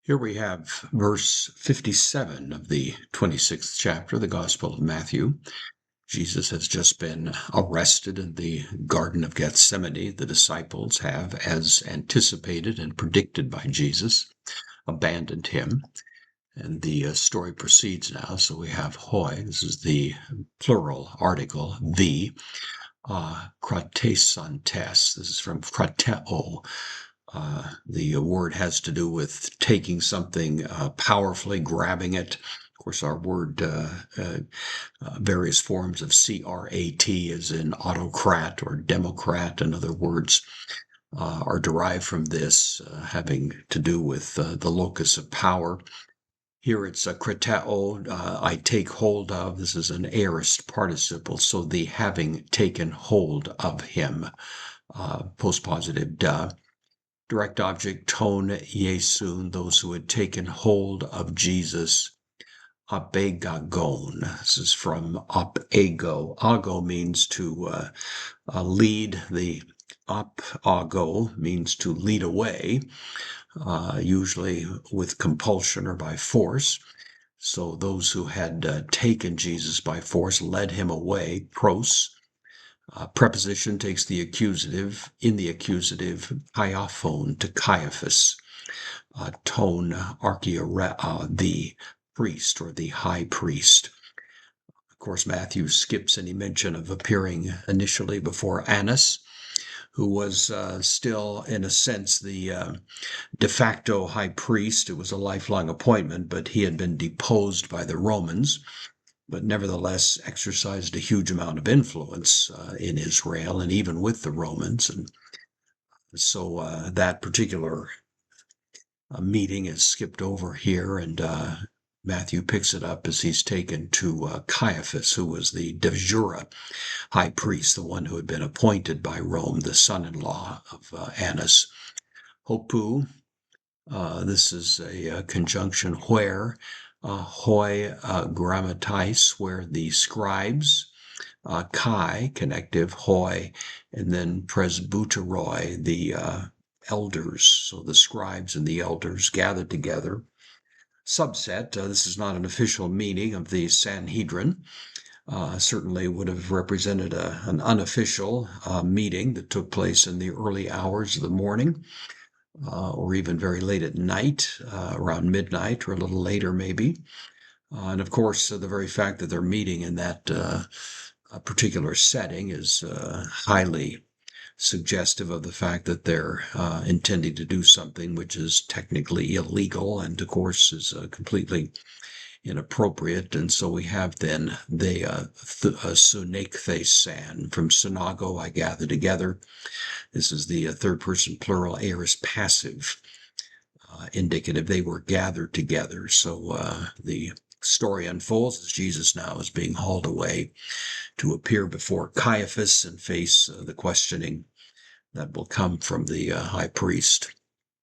Here we have verse 57 of the 26th chapter of the Gospel of Matthew. Jesus has just been arrested in the Garden of Gethsemane. The disciples have, as anticipated and predicted by Jesus, abandoned him. And the story proceeds now. So we have hoi, this is the plural article, kratesantes, this is from krateo. The word has to do with taking something powerfully, grabbing it. Of course, our word, various forms of CRAT, as in autocrat or democrat, and other words are derived from this, having to do with the locus of power. Here it's a krateo, I take hold of. This is an aorist participle, so the having taken hold of him, postpositive da. Direct object, ton Jesun, those who had taken hold of Jesus. Apegagon. This is from apego. Ago means to lead. The apago means to lead away, usually with compulsion or by force. So those who had taken Jesus by force led him away, pros. Preposition takes the accusative, in the accusative, Caiaphon to Caiaphas. Ton archeia, the priest or the high priest. Of course, Matthew skips any mention of appearing initially before Annas, who was still, in a sense, the de facto high priest. It was a lifelong appointment, but he had been deposed by the Romans, but nevertheless exercised a huge amount of influence in Israel and even with the Romans. And so that particular meeting is skipped over here, and Matthew picks it up as he's taken to Caiaphas, who was the de jure high priest, the one who had been appointed by Rome, the son-in-law of Annas. Hopu, this is a conjunction where, hoi grammatis, where the scribes, kai, connective, hoi, and then presbyteroi, the elders, so the scribes and the elders gathered together. Subset, this is not an official meeting of the Sanhedrin, certainly would have represented an unofficial meeting that took place in the early hours of the morning, or even very late at night, around midnight or a little later maybe. And of course, the very fact that they're meeting in that particular setting is highly suggestive of the fact that they're intending to do something which is technically illegal and, of course, is completely inappropriate. And so we have then they sunekthesan, from synago, I gather together. This is the third person plural aorist passive indicative. They were gathered together. So the story unfolds as Jesus now is being hauled away to appear before Caiaphas and face the questioning that will come from the high priest.